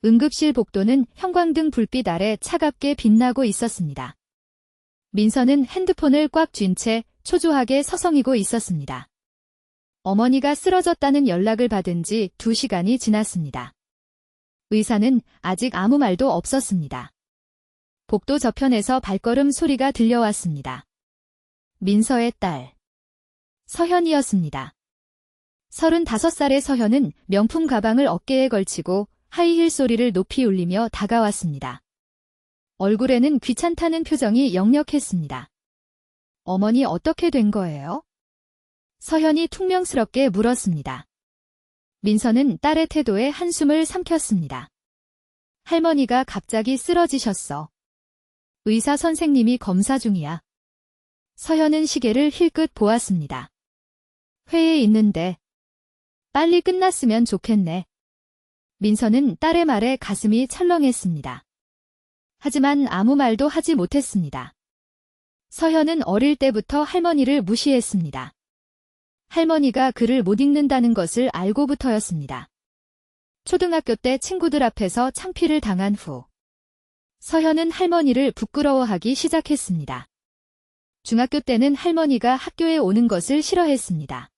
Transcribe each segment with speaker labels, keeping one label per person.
Speaker 1: 응급실 복도는 형광등 불빛 아래 차갑게 빛나고 있었습니다. 민서는 핸드폰을 꽉 쥔 채 초조하게 서성이고 있었습니다. 어머니가 쓰러졌다는 연락을 받은 지 2시간이 지났습니다. 의사는 아직 아무 말도 없었습니다. 복도 저편에서 발걸음 소리가 들려왔습니다. 민서의 딸 서현이었습니다. 35살의 서현은 명품 가방을 어깨에 걸치고 하이힐 소리를 높이 울리며 다가왔습니다. 얼굴에는 귀찮다는 표정이 역력했습니다. 어머니 어떻게 된 거예요? 서현이 퉁명스럽게 물었습니다. 민서는 딸의 태도에 한숨을 삼켰습니다. 할머니가 갑자기 쓰러지셨어. 의사 선생님이 검사 중이야. 서현은 시계를 힐끗 보았습니다. 회의에 있는데 빨리 끝났으면 좋겠네. 민서는 딸의 말에 가슴이 철렁했습니다. 하지만 아무 말도 하지 못했습니다. 서현은 어릴 때부터 할머니를 무시했습니다. 할머니가 글을 못 읽는다는 것을 알고부터였습니다. 초등학교 때 친구들 앞에서 창피를 당한 후 서현은 할머니를 부끄러워하기 시작했습니다. 중학교 때는 할머니가 학교에 오는 것을 싫어했습니다.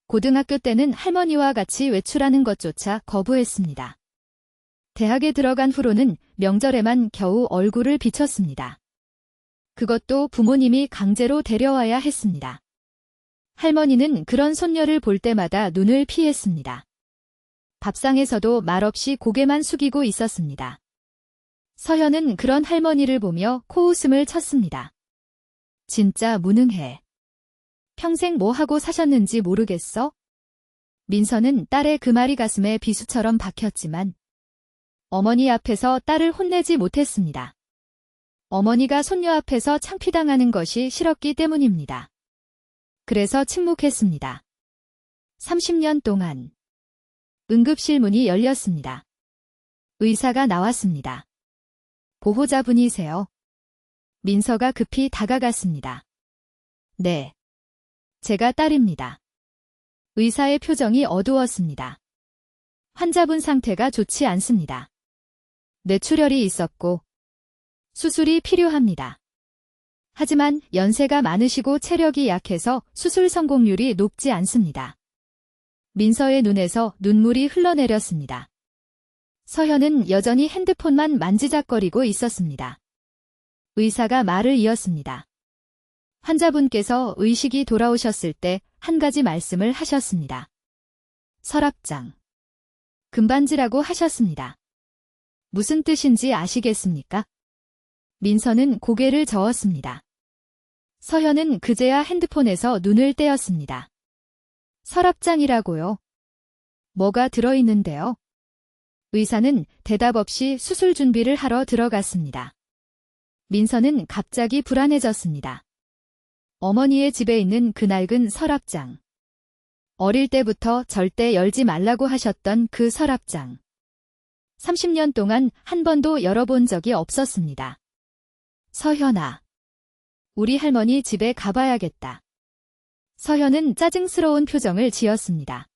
Speaker 1: 고등학교 때는 할머니와 같이 외출하는 것조차 거부했습니다. 대학에 들어간 후로는 명절에만 겨우 얼굴을 비쳤습니다. 그것도 부모님이 강제로 데려와야 했습니다. 할머니는 그런 손녀를 볼 때마다 눈을 피했습니다. 밥상에서도 말없이 고개만 숙이고 있었습니다. 서현은 그런 할머니를 보며 코웃음을 쳤습니다. 진짜 무능해. 평생 뭐 하고 사셨는지 모르겠어? 민서는 딸의 그 말이 가슴에 비수처럼 박혔지만 어머니 앞에서 딸을 혼내지 못했습니다. 어머니가 손녀 앞에서 창피당하는 것이 싫었기 때문입니다. 그래서 침묵했습니다. 30년 동안 응급실 문이 열렸습니다. 의사가 나왔습니다. 보호자분이세요? 민서가 급히 다가갔습니다. 네. 제가 딸입니다. 의사의 표정이 어두웠습니다. 환자분 상태가 좋지 않습니다. 뇌출혈이 있었고 수술이 필요합니다. 하지만 연세가 많으시고 체력이 약해서 수술 성공률이 높지 않습니다. 민서의 눈에서 눈물이 흘러내렸습니다. 서현은 여전히 핸드폰만 만지작거리고 있었습니다. 의사가 말을 이었습니다. 환자분께서 의식이 돌아오셨을 때 한 가지 말씀을 하셨습니다. 서랍장. 금반지라고 하셨습니다. 무슨 뜻인지 아시겠습니까? 민서는 고개를 저었습니다. 서현은 그제야 핸드폰에서 눈을 떼었습니다. 서랍장이라고요? 뭐가 들어있는데요? 의사는 대답 없이 수술 준비를 하러 들어갔습니다. 민서는 갑자기 불안해졌습니다. 어머니의 집에 있는 그 낡은 서랍장. 어릴 때부터 절대 열지 말라고 하셨던 그 서랍장. 30년 동안 한 번도 열어본 적이 없었습니다. 서현아. 우리 할머니 집에 가봐야겠다. 서현은 짜증스러운 표정을 지었습니다.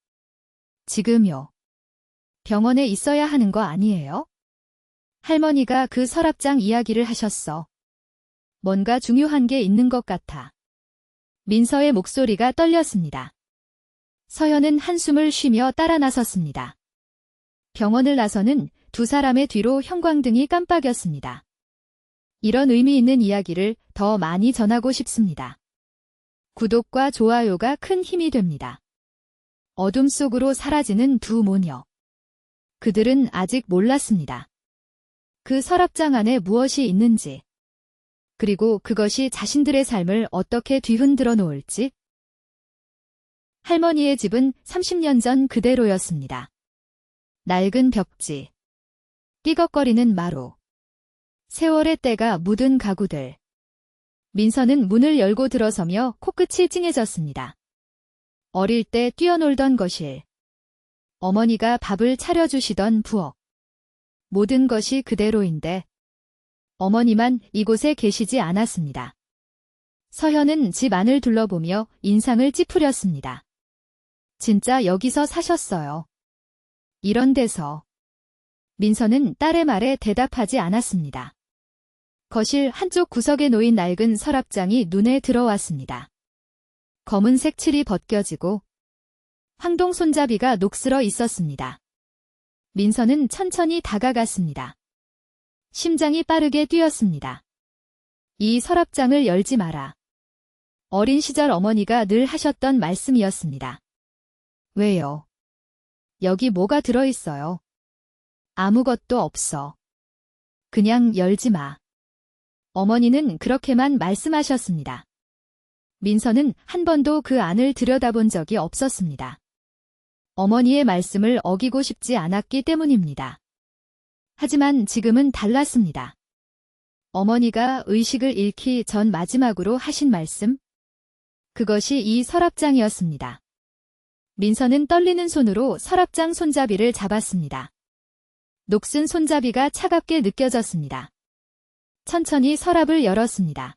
Speaker 1: 지금요. 병원에 있어야 하는 거 아니에요? 할머니가 그 서랍장 이야기를 하셨어. 뭔가 중요한 게 있는 것 같아. 민서의 목소리가 떨렸습니다. 서현은 한숨을 쉬며 따라 나섰습니다. 병원을 나서는 두 사람의 뒤로 형광등이 깜빡였습니다. 이런 의미 있는 이야기를 더 많이 전하고 싶습니다. 구독과 좋아요가 큰 힘이 됩니다. 어둠 속으로 사라지는 두 모녀. 그들은 아직 몰랐습니다. 그 서랍장 안에 무엇이 있는지. 그리고 그것이 자신들의 삶을 어떻게 뒤흔들어 놓을지. 할머니의 집은 30년 전 그대로였습니다. 낡은 벽지, 삐걱거리는 마루, 세월의 때가 묻은 가구들. 민서는 문을 열고 들어서며 코끝이 찡해졌습니다. 어릴 때 뛰어놀던 거실, 어머니가 밥을 차려주시던 부엌. 모든 것이 그대로인데 어머니만 이곳에 계시지 않았습니다. 서현은 집 안을 둘러보며 인상을 찌푸렸습니다. 진짜 여기서 사셨어요. 이런 데서. 민서는 딸의 말에 대답하지 않았습니다. 거실 한쪽 구석에 놓인 낡은 서랍장이 눈에 들어왔습니다. 검은색 칠이 벗겨지고 황동 손잡이가 녹슬어 있었습니다. 민서는 천천히 다가갔습니다. 심장이 빠르게 뛰었습니다. 이 서랍장을 열지 마라. 어린 시절 어머니가 늘 하셨던 말씀이었습니다. 왜요? 여기 뭐가 들어있어요? 아무것도 없어. 그냥 열지 마. 어머니는 그렇게만 말씀하셨습니다. 민서는 한 번도 그 안을 들여다본 적이 없었습니다. 어머니의 말씀을 어기고 싶지 않았기 때문입니다. 하지만 지금은 달랐습니다. 어머니가 의식을 잃기 전 마지막으로 하신 말씀? 그것이 이 서랍장이었습니다. 민서는 떨리는 손으로 서랍장 손잡이를 잡았습니다. 녹슨 손잡이가 차갑게 느껴졌습니다. 천천히 서랍을 열었습니다.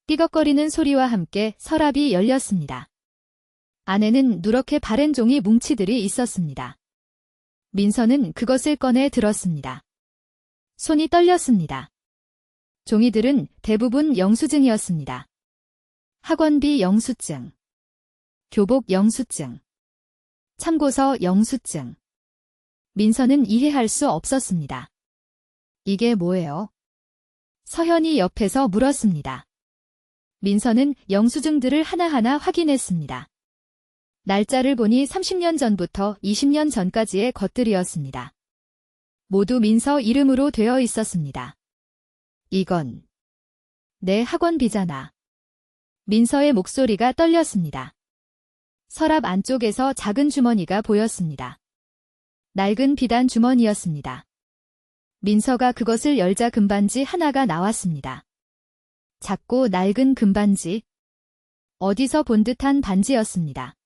Speaker 1: 삐걱거리는 소리와 함께 서랍이 열렸습니다. 안에는 누렇게 바랜 종이 뭉치들이 있었습니다. 민서는 그것을 꺼내 들었습니다. 손이 떨렸습니다. 종이들은 대부분 영수증이었습니다. 학원비 영수증, 교복 영수증, 참고서 영수증. 민서는 이해할 수 없었습니다. 이게 뭐예요? 서현이 옆에서 물었습니다. 민서는 영수증들을 하나하나 확인했습니다. 날짜를 보니 30년 전부터 20년 전까지의 것들이었습니다. 모두 민서 이름으로 되어 있었습니다. 이건 내 학원비잖아. 민서의 목소리가 떨렸습니다. 서랍 안쪽에서 작은 주머니가 보였습니다. 낡은 비단 주머니였습니다. 민서가 그것을 열자 금반지 하나가 나왔습니다. 작고 낡은 금반지. 어디서 본 듯한 반지였습니다.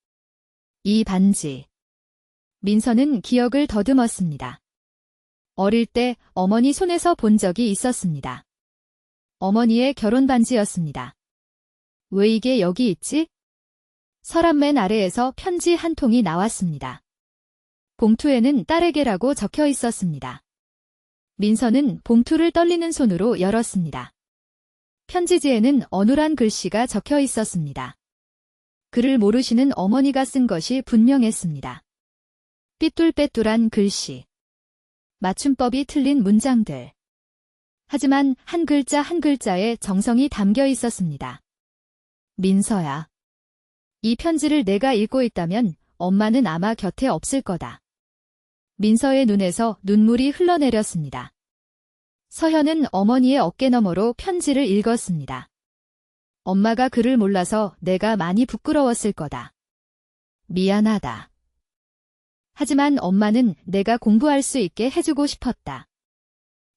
Speaker 1: 이 반지. 민서는 기억을 더듬었습니다. 어릴 때 어머니 손에서 본 적이 있었습니다. 어머니의 결혼 반지였습니다. 왜 이게 여기 있지? 서랍 맨 아래에서 편지 한 통이 나왔습니다. 봉투에는 딸에게라고 적혀 있었습니다. 민서는 봉투를 떨리는 손으로 열었습니다. 편지지에는 어눌한 글씨가 적혀 있었습니다. 글을 모르시는 어머니가 쓴 것이 분명했습니다. 삐뚤빼뚤한 글씨. 맞춤법이 틀린 문장들. 하지만 한 글자 한 글자에 정성이 담겨 있었습니다. 민서야. 이 편지를 내가 읽고 있다면 엄마는 아마 곁에 없을 거다. 민서의 눈에서 눈물이 흘러내렸습니다. 서현은 어머니의 어깨너머로 편지를 읽었습니다. 엄마가 글을 몰라서 내가 많이 부끄러웠을 거다. 미안하다. 하지만 엄마는 내가 공부할 수 있게 해주고 싶었다.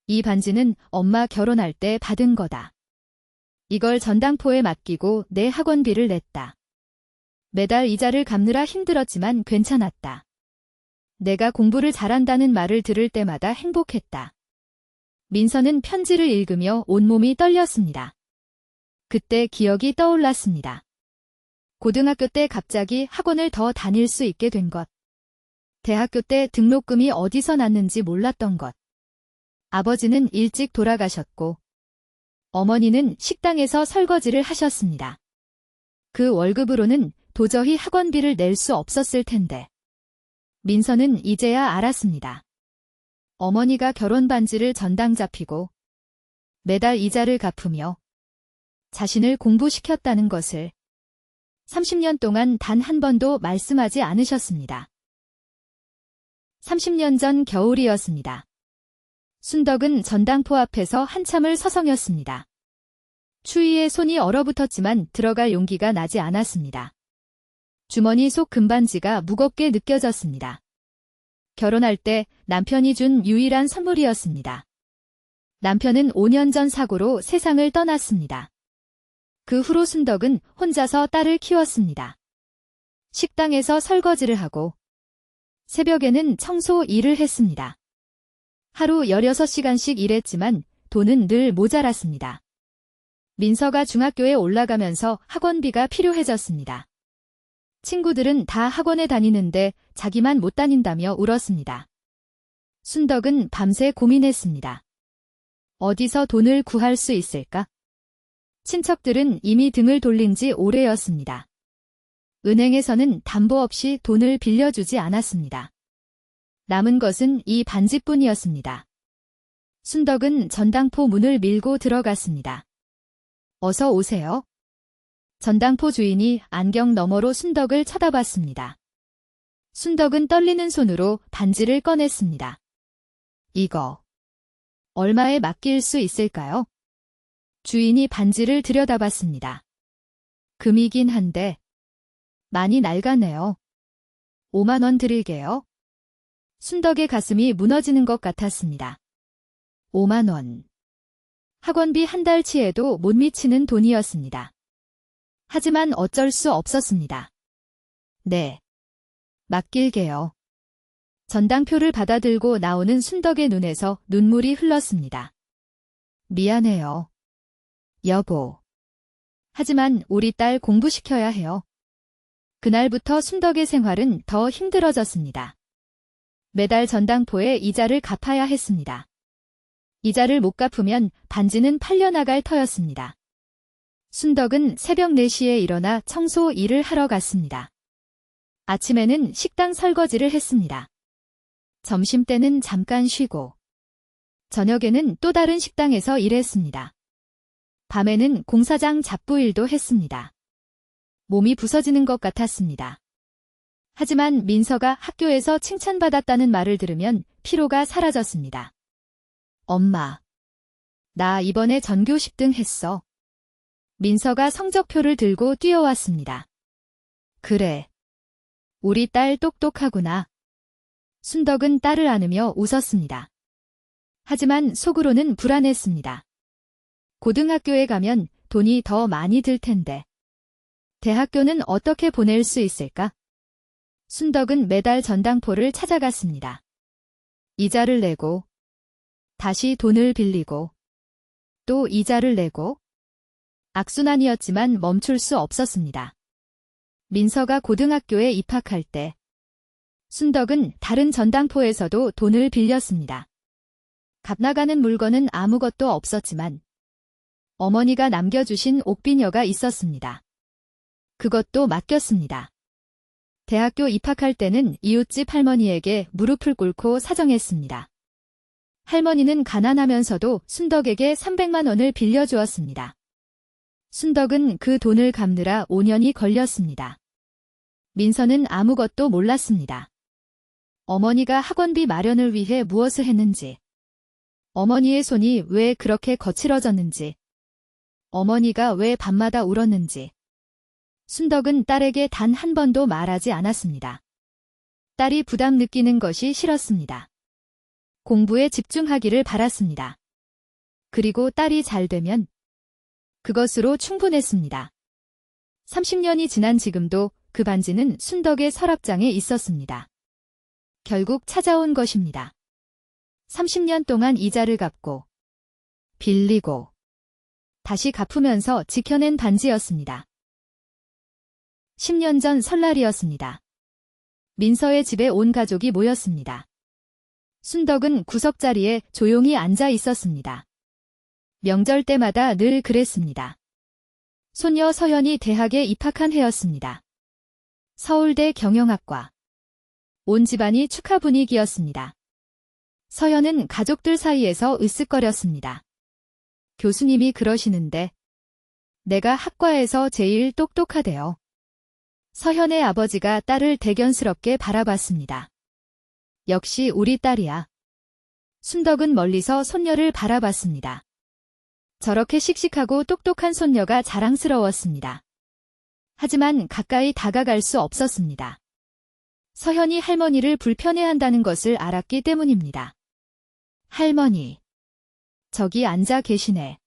Speaker 1: 이 반지는 엄마 결혼할 때 받은 거다. 이걸 전당포에 맡기고 내 학원비를 냈다. 매달 이자를 갚느라 힘들었지만 괜찮았다. 내가 공부를 잘한다는 말을 들을 때마다 행복했다. 민서는 편지를 읽으며 온몸이 떨렸습니다. 그때 기억이 떠올랐습니다. 고등학교 때 갑자기 학원을 더 다닐 수 있게 된 것. 대학교 때 등록금이 어디서 났는지 몰랐던 것. 아버지는 일찍 돌아가셨고 어머니는 식당에서 설거지를 하셨습니다. 그 월급으로는 도저히 학원비를 낼 수 없었을 텐데. 민서는 이제야 알았습니다. 어머니가 결혼 반지를 전당 잡히고 매달 이자를 갚으며 자신을 공부시켰다는 것을 30년 동안 단 한 번도 말씀하지 않으셨습니다. 30년 전 겨울이었습니다. 순덕은 전당포 앞에서 한참을 서성였습니다. 추위에 손이 얼어붙었지만 들어갈 용기가 나지 않았습니다. 주머니 속 금반지가 무겁게 느껴졌습니다. 결혼할 때 남편이 준 유일한 선물이었습니다. 남편은 5년 전 사고로 세상을 떠났습니다. 그 후로 순덕은 혼자서 딸을 키웠습니다. 식당에서 설거지를 하고 새벽에는 청소 일을 했습니다. 하루 16시간씩 일했지만 돈은 늘 모자랐습니다. 민서가 중학교에 올라가면서 학원비가 필요해졌습니다. 친구들은 다 학원에 다니는데 자기만 못 다닌다며 울었습니다. 순덕은 밤새 고민했습니다. 어디서 돈을 구할 수 있을까? 친척들은 이미 등을 돌린 지 오래였습니다. 은행에서는 담보 없이 돈을 빌려주지 않았습니다. 남은 것은 이 반지뿐이었습니다. 순덕은 전당포 문을 밀고 들어갔습니다. 어서 오세요. 전당포 주인이 안경 너머로 순덕을 쳐다봤습니다. 순덕은 떨리는 손으로 반지를 꺼냈습니다. 이거 얼마에 맡길 수 있을까요? 주인이 반지를 들여다봤습니다. 금이긴 한데 많이 낡았네요. 5만 원 드릴게요. 순덕의 가슴이 무너지는 것 같았습니다. 5만 원. 학원비 한 달치에도 못 미치는 돈이었습니다. 하지만 어쩔 수 없었습니다. 네. 맡길게요. 전당표를 받아들고 나오는 순덕의 눈에서 눈물이 흘렀습니다. 미안해요. 여보. 하지만 우리 딸 공부시켜야 해요. 그날부터 순덕의 생활은 더 힘들어졌습니다. 매달 전당포에 이자를 갚아야 했습니다. 이자를 못 갚으면 반지는 팔려나갈 터였습니다. 순덕은 새벽 4시에 일어나 청소 일을 하러 갔습니다. 아침에는 식당 설거지를 했습니다. 점심때는 잠깐 쉬고, 저녁에는 또 다른 식당에서 일했습니다. 밤에는 공사장 잡부일도 했습니다. 몸이 부서지는 것 같았습니다. 하지만 민서가 학교에서 칭찬받았다는 말을 들으면 피로가 사라졌습니다. 엄마, 나 이번에 전교 10등 했어. 민서가 성적표를 들고 뛰어왔습니다. 그래. 우리 딸 똑똑하구나. 순덕은 딸을 안으며 웃었습니다. 하지만 속으로는 불안했습니다. 고등학교에 가면 돈이 더 많이 들 텐데. 대학교는 어떻게 보낼 수 있을까? 순덕은 매달 전당포를 찾아갔습니다. 이자를 내고, 다시 돈을 빌리고, 또 이자를 내고, 악순환이었지만 멈출 수 없었습니다. 민서가 고등학교에 입학할 때, 순덕은 다른 전당포에서도 돈을 빌렸습니다. 값 나가는 물건은 아무것도 없었지만, 어머니가 남겨주신 옥비녀가 있었습니다. 그것도 맡겼습니다. 대학교 입학할 때는 이웃집 할머니에게 무릎을 꿇고 사정했습니다. 할머니는 가난하면서도 순덕에게 300만 원을 빌려주었습니다. 순덕은 그 돈을 갚느라 5년이 걸렸습니다. 민서는 아무것도 몰랐습니다. 어머니가 학원비 마련을 위해 무엇을 했는지, 어머니의 손이 왜 그렇게 거칠어졌는지, 어머니가 왜 밤마다 울었는지, 순덕은 딸에게 단 한 번도 말하지 않았습니다. 딸이 부담 느끼는 것이 싫었습니다. 공부에 집중하기를 바랐습니다. 그리고 딸이 잘 되면 그것으로 충분했습니다. 30년이 지난 지금도 그 반지는 순덕의 서랍장에 있었습니다. 결국 찾아온 것입니다. 30년 동안 이자를 갚고, 빌리고, 다시 갚으면서 지켜낸 반지였습니다. 10년 전 설날이었습니다. 민서의 집에 온 가족이 모였습니다. 순덕은 구석자리에 조용히 앉아 있었습니다. 명절 때마다 늘 그랬습니다. 손녀 서현이 대학에 입학한 해였습니다. 서울대 경영학과. 온 집안이 축하 분위기였습니다. 서현은 가족들 사이에서 으쓱거렸습니다. 교수님이 그러시는데 내가 학과에서 제일 똑똑하대요. 서현의 아버지가 딸을 대견스럽게 바라봤습니다. 역시 우리 딸이야. 순덕은 멀리서 손녀를 바라봤습니다. 저렇게 씩씩하고 똑똑한 손녀가 자랑스러웠습니다. 하지만 가까이 다가갈 수 없었습니다. 서현이 할머니를 불편해한다는 것을 알았기 때문입니다. 할머니, 저기 앉아 계시네.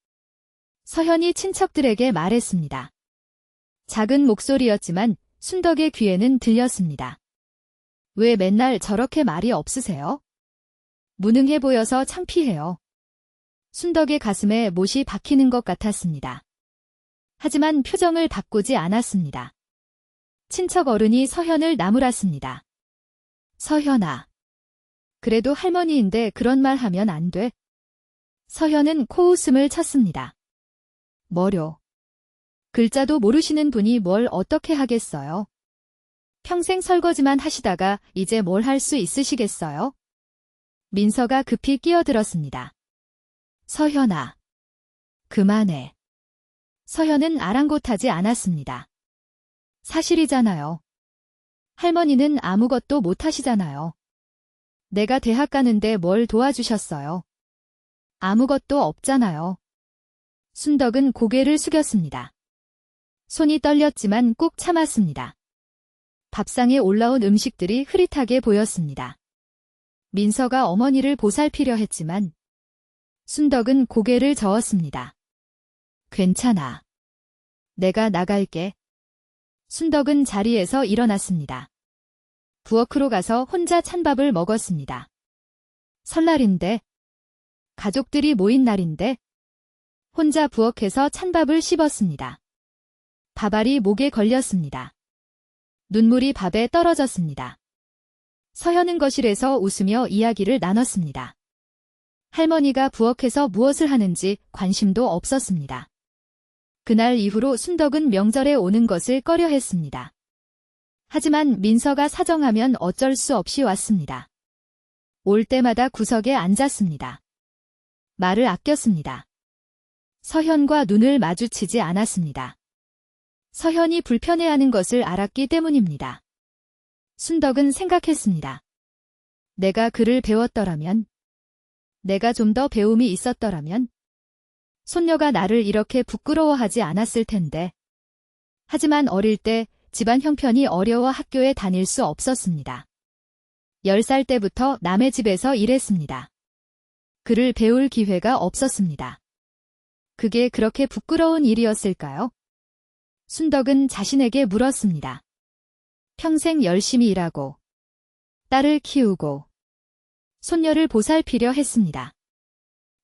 Speaker 1: 서현이 친척들에게 말했습니다. 작은 목소리였지만 순덕의 귀에는 들렸습니다. 왜 맨날 저렇게 말이 없으세요? 무능해 보여서 창피해요. 순덕의 가슴에 못이 박히는 것 같았습니다. 하지만 표정을 바꾸지 않았습니다. 친척 어른이 서현을 나무랐습니다. 서현아, 그래도 할머니인데 그런 말 하면 안 돼. 서현은 코웃음을 쳤습니다. 뭐려. 글자도 모르시는 분이 뭘 어떻게 하겠어요? 평생 설거지만 하시다가 이제 뭘 할 수 있으시겠어요? 민서가 급히 끼어들었습니다. 서현아. 그만해. 서현은 아랑곳하지 않았습니다. 사실이잖아요. 할머니는 아무것도 못하시잖아요. 내가 대학 가는데 뭘 도와주셨어요? 아무것도 없잖아요. 순덕은 고개를 숙였습니다. 손이 떨렸지만 꾹 참았습니다. 밥상에 올라온 음식들이 흐릿하게 보였습니다. 민서가 어머니를 보살피려 했지만 순덕은 고개를 저었습니다. 괜찮아. 내가 나갈게. 순덕은 자리에서 일어났습니다. 부엌으로 가서 혼자 찬밥을 먹었습니다. 설날인데, 가족들이 모인 날인데, 혼자 부엌에서 찬밥을 씹었습니다. 밥알이 목에 걸렸습니다. 눈물이 밥에 떨어졌습니다. 서현은 거실에서 웃으며 이야기를 나눴습니다. 할머니가 부엌에서 무엇을 하는지 관심도 없었습니다. 그날 이후로 순덕은 명절에 오는 것을 꺼려했습니다. 하지만 민서가 사정하면 어쩔 수 없이 왔습니다. 올 때마다 구석에 앉았습니다. 말을 아꼈습니다. 서현과 눈을 마주치지 않았습니다. 서현이 불편해하는 것을 알았기 때문입니다. 순덕은 생각했습니다. 내가 글을 배웠더라면, 내가 좀 더 배움이 있었더라면, 손녀가 나를 이렇게 부끄러워하지 않았을 텐데. 하지만 어릴 때 집안 형편이 어려워 학교에 다닐 수 없었습니다. 10살 때부터 남의 집에서 일했습니다. 글을 배울 기회가 없었습니다. 그게 그렇게 부끄러운 일이었을까요? 순덕은 자신에게 물었습니다. 평생 열심히 일하고, 딸을 키우고, 손녀를 보살피려 했습니다.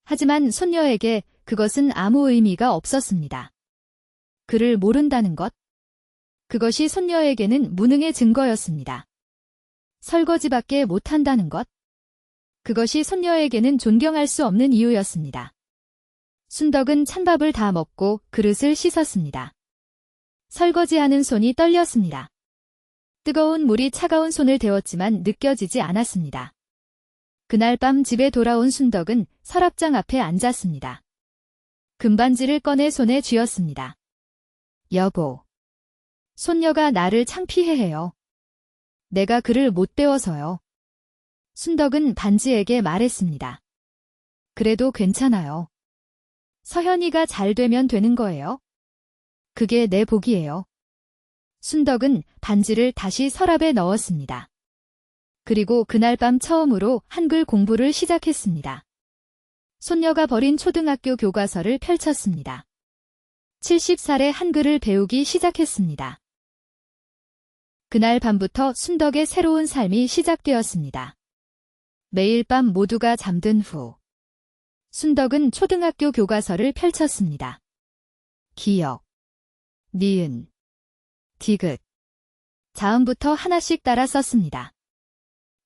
Speaker 1: 하지만 손녀에게 그것은 아무 의미가 없었습니다. 글을 모른다는 것, 그것이 손녀에게는 무능의 증거였습니다. 설거지밖에 못한다는 것, 그것이 손녀에게는 존경할 수 없는 이유였습니다. 순덕은 찬밥을 다 먹고 그릇을 씻었습니다. 설거지하는 손이 떨렸습니다. 뜨거운 물이 차가운 손을 데웠지만 느껴지지 않았습니다. 그날 밤 집에 돌아온 순덕은 서랍장 앞에 앉았습니다. 금반지를 꺼내 손에 쥐었습니다. 여보. 손녀가 나를 창피해해요. 내가 글을 못 배워서요. 순덕은 반지에게 말했습니다. 그래도 괜찮아요. 서현이가 잘 되면 되는 거예요. 그게 내 복이에요. 순덕은 반지를 다시 서랍에 넣었습니다. 그리고 그날 밤 처음으로 한글 공부를 시작했습니다. 손녀가 버린 초등학교 교과서를 펼쳤습니다. 70살에 한글을 배우기 시작했습니다. 그날 밤부터 순덕의 새로운 삶이 시작되었습니다. 매일 밤 모두가 잠든 후 순덕은 초등학교 교과서를 펼쳤습니다. 기역, 니은, 디귿, 자음부터 하나씩 따라 썼습니다.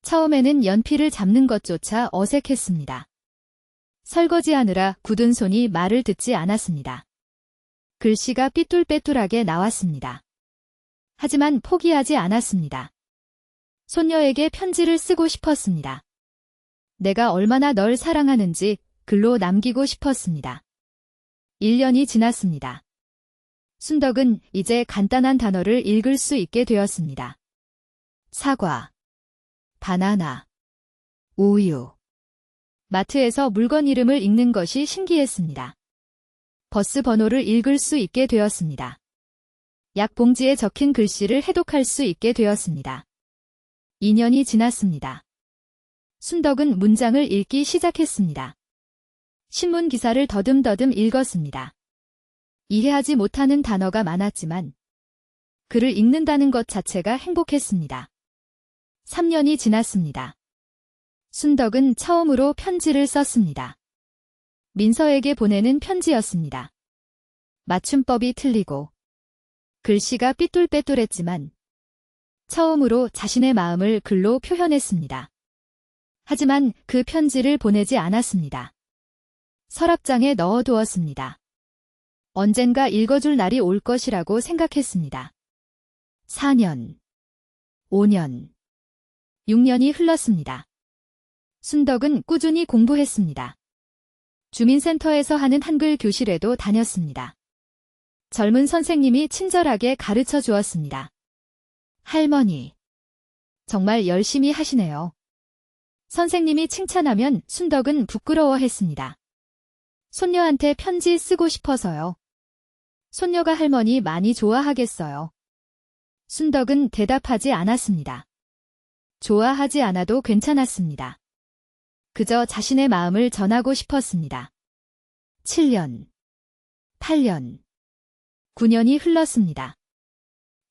Speaker 1: 처음에는 연필을 잡는 것조차 어색했습니다. 설거지하느라 굳은 손이 말을 듣지 않았습니다. 글씨가 삐뚤빼뚤하게 나왔습니다. 하지만 포기하지 않았습니다. 손녀에게 편지를 쓰고 싶었습니다. 내가 얼마나 널 사랑하는지 글로 남기고 싶었습니다. 1년이 지났습니다. 순덕은 이제 간단한 단어를 읽을 수 있게 되었습니다. 사과, 바나나, 우유. 마트에서 물건 이름을 읽는 것이 신기했습니다. 버스 번호를 읽을 수 있게 되었습니다. 약 봉지에 적힌 글씨를 해독할 수 있게 되었습니다. 2년이 지났습니다. 순덕은 문장을 읽기 시작했습니다. 신문 기사를 더듬더듬 읽었습니다. 이해하지 못하는 단어가 많았지만 글을 읽는다는 것 자체가 행복했습니다. 3년이 지났습니다. 순덕은 처음으로 편지를 썼습니다. 민서에게 보내는 편지였습니다. 맞춤법이 틀리고 글씨가 삐뚤빼뚤했지만 처음으로 자신의 마음을 글로 표현했습니다. 하지만 그 편지를 보내지 않았습니다. 서랍장에 넣어두었습니다. 언젠가 읽어줄 날이 올 것이라고 생각했습니다. 4년, 5년, 6년이 흘렀습니다. 순덕은 꾸준히 공부했습니다. 주민센터에서 하는 한글 교실에도 다녔습니다. 젊은 선생님이 친절하게 가르쳐 주었습니다. 할머니, 정말 열심히 하시네요. 선생님이 칭찬하면 순덕은 부끄러워했습니다. 손녀한테 편지 쓰고 싶어서요. 손녀가 할머니 많이 좋아하겠어요. 순덕은 대답하지 않았습니다. 좋아하지 않아도 괜찮았습니다. 그저 자신의 마음을 전하고 싶었습니다. 7년, 8년, 9년이 흘렀습니다.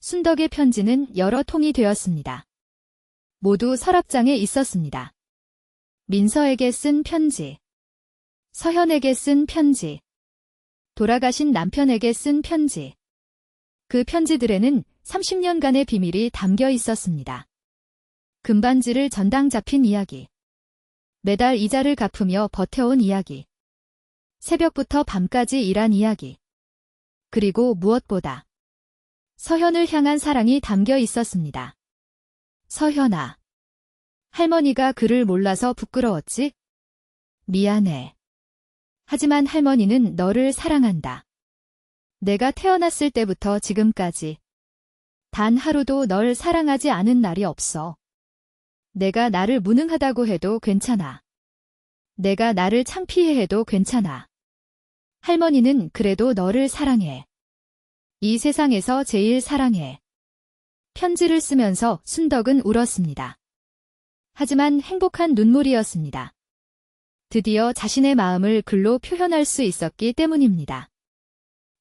Speaker 1: 순덕의 편지는 여러 통이 되었습니다. 모두 서랍장에 있었습니다. 민서에게 쓴 편지, 서현에게 쓴 편지, 돌아가신 남편에게 쓴 편지. 그 편지들에는 30년간의 비밀이 담겨 있었습니다. 금반지를 전당 잡힌 이야기, 매달 이자를 갚으며 버텨온 이야기, 새벽부터 밤까지 일한 이야기, 그리고 무엇보다 서현을 향한 사랑이 담겨 있었습니다. 서현아, 할머니가 그를 몰라서 부끄러웠지? 미안해. 하지만 할머니는 너를 사랑한다. 내가 태어났을 때부터 지금까지 단 하루도 널 사랑하지 않은 날이 없어. 내가 나를 무능하다고 해도 괜찮아. 내가 나를 창피해 해도 괜찮아. 할머니는 그래도 너를 사랑해. 이 세상에서 제일 사랑해. 편지를 쓰면서 순덕은 울었습니다. 하지만 행복한 눈물이었습니다. 드디어 자신의 마음을 글로 표현할 수 있었기 때문입니다.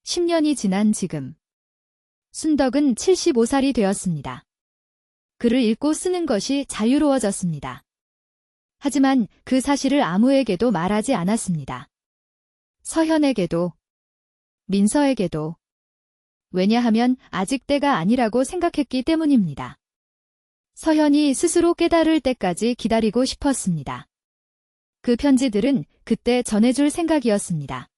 Speaker 1: 10년이 지난 지금, 순덕은 75살이 되었습니다. 글을 읽고 쓰는 것이 자유로워졌습니다. 하지만 그 사실을 아무에게도 말하지 않았습니다. 서현에게도, 민서에게도. 왜냐하면 아직 때가 아니라고 생각했기 때문입니다. 서현이 스스로 깨달을 때까지 기다리고 싶었습니다. 그 편지들은 그때 전해줄 생각이었습니다.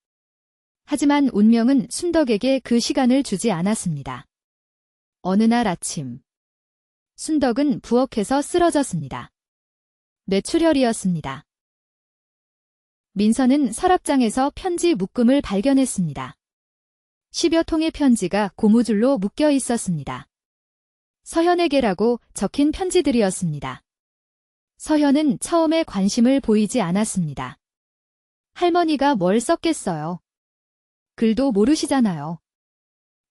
Speaker 1: 하지만 운명은 순덕에게 그 시간을 주지 않았습니다. 어느 날 아침, 순덕은 부엌에서 쓰러졌습니다. 뇌출혈이었습니다. 민서는 서랍장에서 편지 묶음을 발견했습니다. 10여 통의 편지가 고무줄로 묶여 있었습니다. 서현에게라고 적힌 편지들이었습니다. 서현은 처음에 관심을 보이지 않았습니다. 할머니가 뭘 썼겠어요. 글도 모르시잖아요.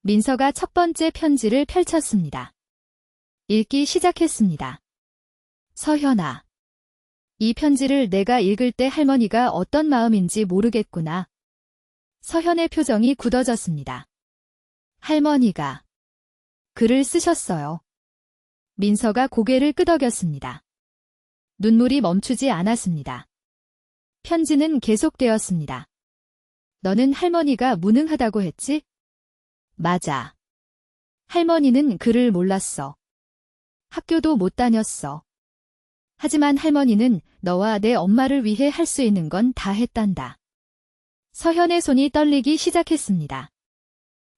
Speaker 1: 민서가 첫 번째 편지를 펼쳤습니다. 읽기 시작했습니다. 서현아, 이 편지를 내가 읽을 때 할머니가 어떤 마음인지 모르겠구나. 서현의 표정이 굳어졌습니다. 할머니가 글을 쓰셨어요. 민서가 고개를 끄덕였습니다. 눈물이 멈추지 않았습니다. 편지는 계속되었습니다. 너는 할머니가 무능하다고 했지? 맞아. 할머니는 글을 몰랐어. 학교도 못 다녔어. 하지만 할머니는 너와 내 엄마를 위해 할 수 있는 건 다 했단다. 서현의 손이 떨리기 시작했습니다.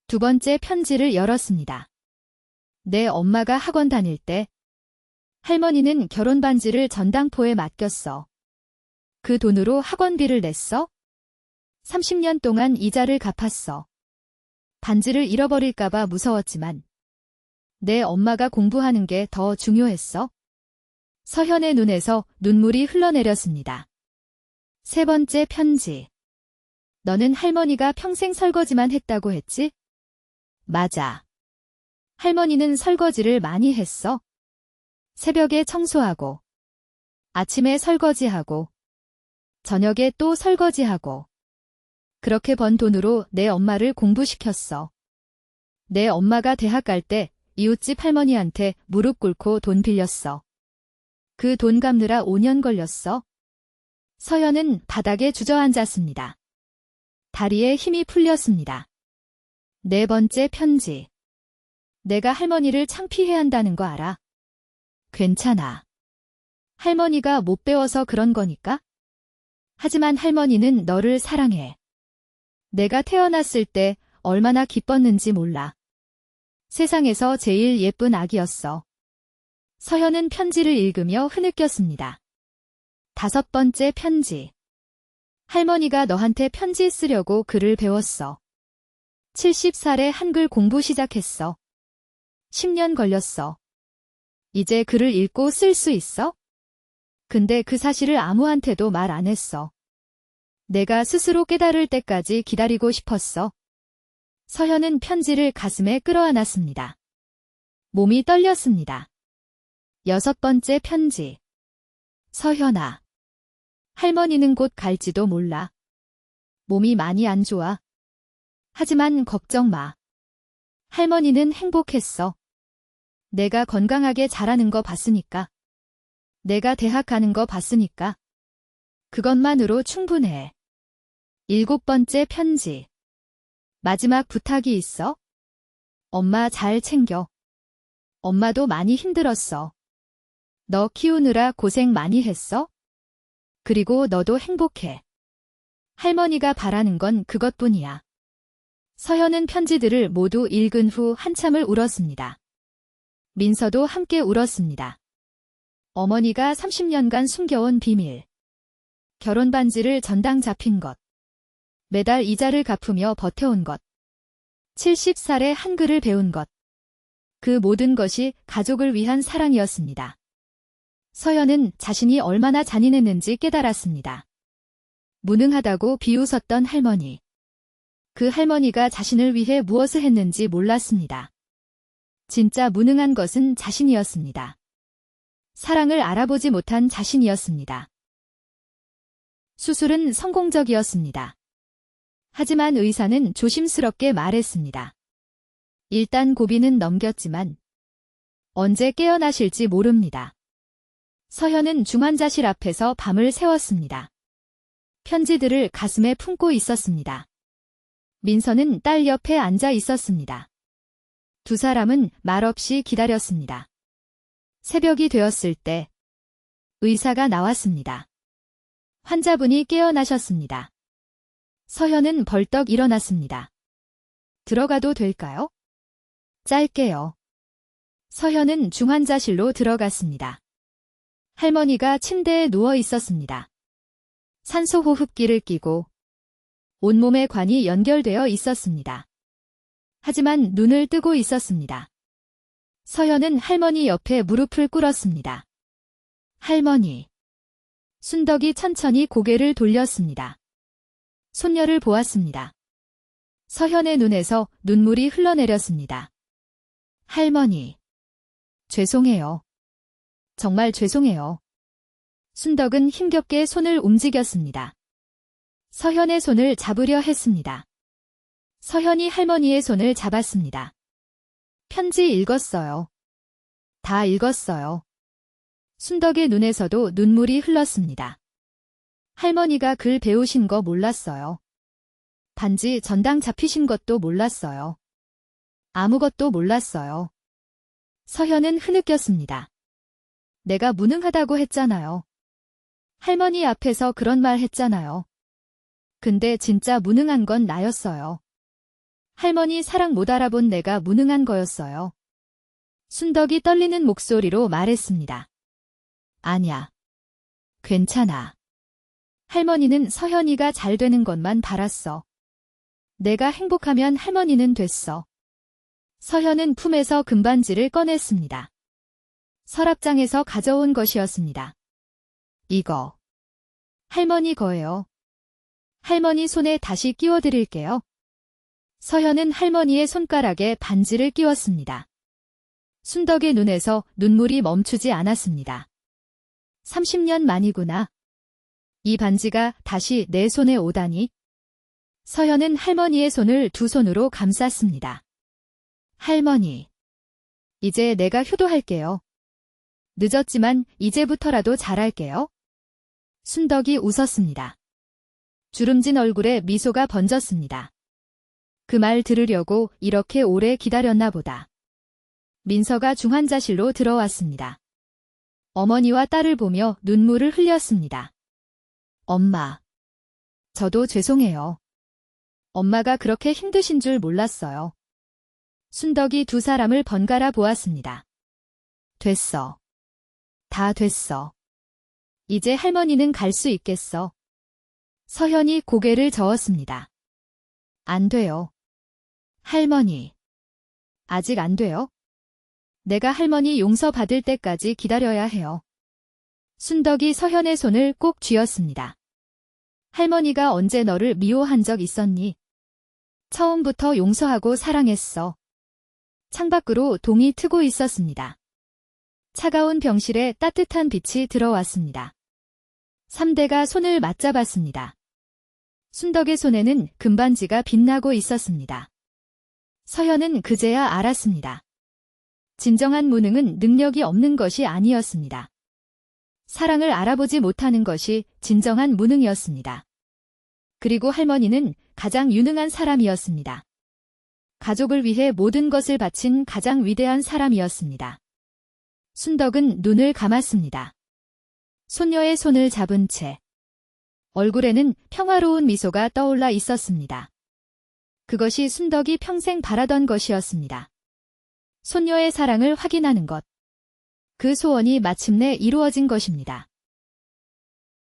Speaker 1: 두 번째 편지를 열었습니다. 내 엄마가 학원 다닐 때 할머니는 결혼 반지를 전당포에 맡겼어. 그 돈으로 학원비를 냈어? 30년 동안 이자를 갚았어. 반지를 잃어버릴까봐 무서웠지만 내 엄마가 공부하는 게 더 중요했어. 서현의 눈에서 눈물이 흘러내렸습니다. 세 번째 편지. 너는 할머니가 평생 설거지만 했다고 했지? 맞아. 할머니는 설거지를 많이 했어. 새벽에 청소하고, 아침에 설거지하고, 저녁에 또 설거지하고. 그렇게 번 돈으로 내 엄마를 공부시켰어. 내 엄마가 대학 갈 때 이웃집 할머니한테 무릎 꿇고 돈 빌렸어. 그 돈 갚느라 5년 걸렸어. 서현은 바닥에 주저앉았습니다. 다리에 힘이 풀렸습니다. 네 번째 편지. 내가 할머니를 창피해 한다는 거 알아? 괜찮아. 할머니가 못 배워서 그런 거니까? 하지만 할머니는 너를 사랑해. 내가 태어났을 때 얼마나 기뻤는지 몰라. 세상에서 제일 예쁜 아기였어. 서현은 편지를 읽으며 흐느꼈습니다. 5번째 편지. 할머니가 너한테 편지 쓰려고 글을 배웠어. 70살에 한글 공부 시작했어. 10년 걸렸어. 이제 글을 읽고 쓸 수 있어? 근데 그 사실을 아무한테도 말 안 했어. 내가 스스로 깨달을 때까지 기다리고 싶었어. 서현은 편지를 가슴에 끌어안았습니다. 몸이 떨렸습니다. 6번째 편지. 서현아. 할머니는 곧 갈지도 몰라. 몸이 많이 안 좋아. 하지만 걱정 마. 할머니는 행복했어. 내가 건강하게 자라는 거 봤으니까. 내가 대학 가는 거 봤으니까. 그것만으로 충분해. 7번째 편지. 마지막 부탁이 있어? 엄마 잘 챙겨. 엄마도 많이 힘들었어. 너 키우느라 고생 많이 했어? 그리고 너도 행복해. 할머니가 바라는 건 그것뿐이야. 서현은 편지들을 모두 읽은 후 한참을 울었습니다. 민서도 함께 울었습니다. 어머니가 30년간 숨겨온 비밀. 결혼 반지를 전당 잡힌 것. 매달 이자를 갚으며 버텨온 것. 70살에 한글을 배운 것. 그 모든 것이 가족을 위한 사랑이었습니다. 서현은 자신이 얼마나 잔인했는지 깨달았습니다. 무능하다고 비웃었던 할머니. 그 할머니가 자신을 위해 무엇을 했는지 몰랐습니다. 진짜 무능한 것은 자신이었습니다. 사랑을 알아보지 못한 자신이었습니다. 수술은 성공적이었습니다. 하지만 의사는 조심스럽게 말했습니다. 일단 고비는 넘겼지만 언제 깨어나실지 모릅니다. 서현은 중환자실 앞에서 밤을 새웠습니다. 편지들을 가슴에 품고 있었습니다. 민서는 딸 옆에 앉아 있었습니다. 두 사람은 말없이 기다렸습니다. 새벽이 되었을 때 의사가 나왔습니다. 환자분이 깨어나셨습니다. 서현은 벌떡 일어났습니다. 들어가도 될까요? 짧게요. 서현은 중환자실로 들어갔습니다. 할머니가 침대에 누워 있었습니다. 산소 호흡기를 끼고 온몸의 관이 연결되어 있었습니다. 하지만 눈을 뜨고 있었습니다. 서현은 할머니 옆에 무릎을 꿇었습니다. 할머니. 순덕이 천천히 고개를 돌렸습니다. 손녀를 보았습니다. 서현의 눈에서 눈물이 흘러내렸습니다. 할머니. 죄송해요. 정말 죄송해요. 순덕은 힘겹게 손을 움직였습니다. 서현의 손을 잡으려 했습니다. 서현이 할머니의 손을 잡았습니다. 편지 읽었어요. 다 읽었어요. 순덕의 눈에서도 눈물이 흘렀습니다. 할머니가 글 배우신 거 몰랐어요. 반지 전당 잡히신 것도 몰랐어요. 아무것도 몰랐어요. 서현은 흐느꼈습니다. 내가 무능하다고 했잖아요. 할머니 앞에서 그런 말 했잖아요. 근데 진짜 무능한 건 나였어요. 할머니 사랑 못 알아본 내가 무능한 거였어요. 순덕이 떨리는 목소리로 말했습니다. 아냐. 괜찮아. 할머니는 서현이가 잘 되는 것만 바랐어. 내가 행복하면 할머니는 됐어. 서현은 품에서 금반지를 꺼냈습니다. 서랍장에서 가져온 것이었습니다. 이거. 할머니 거예요. 할머니 손에 다시 끼워드릴게요. 서현은 할머니의 손가락에 반지를 끼웠습니다. 순덕의 눈에서 눈물이 멈추지 않았습니다. 30년 만이구나. 이 반지가 다시 내 손에 오다니. 서현은 할머니의 손을 두 손으로 감쌌습니다. 할머니. 이제 내가 효도할게요. 늦었지만 이제부터라도 잘할게요. 순덕이 웃었습니다. 주름진 얼굴에 미소가 번졌습니다. 그 말 들으려고 이렇게 오래 기다렸나 보다. 민서가 중환자실로 들어왔습니다. 어머니와 딸을 보며 눈물을 흘렸습니다. 엄마. 저도 죄송해요. 엄마가 그렇게 힘드신 줄 몰랐어요. 순덕이 두 사람을 번갈아 보았습니다. 됐어. 다 됐어. 이제 할머니는 갈 수 있겠어. 서현이 고개를 저었습니다. 안 돼요. 할머니. 아직 안 돼요? 내가 할머니 용서받을 때까지 기다려야 해요. 순덕이 서현의 손을 꼭 쥐었습니다. 할머니가 언제 너를 미워한 적 있었니? 처음부터 용서하고 사랑했어. 창밖으로 동이 트고 있었습니다. 차가운 병실에 따뜻한 빛이 들어왔습니다. 3대가 손을 맞잡았습니다. 순덕의 손에는 금반지가 빛나고 있었습니다. 서현은 그제야 알았습니다. 진정한 무능은 능력이 없는 것이 아니었습니다. 사랑을 알아보지 못하는 것이 진정한 무능이었습니다. 그리고 할머니는 가장 유능한 사람이었습니다. 가족을 위해 모든 것을 바친 가장 위대한 사람이었습니다. 순덕은 눈을 감았습니다. 손녀의 손을 잡은 채 얼굴에는 평화로운 미소가 떠올라 있었습니다. 그것이 순덕이 평생 바라던 것이었습니다. 손녀의 사랑을 확인하는 것. 그 소원이 마침내 이루어진 것입니다.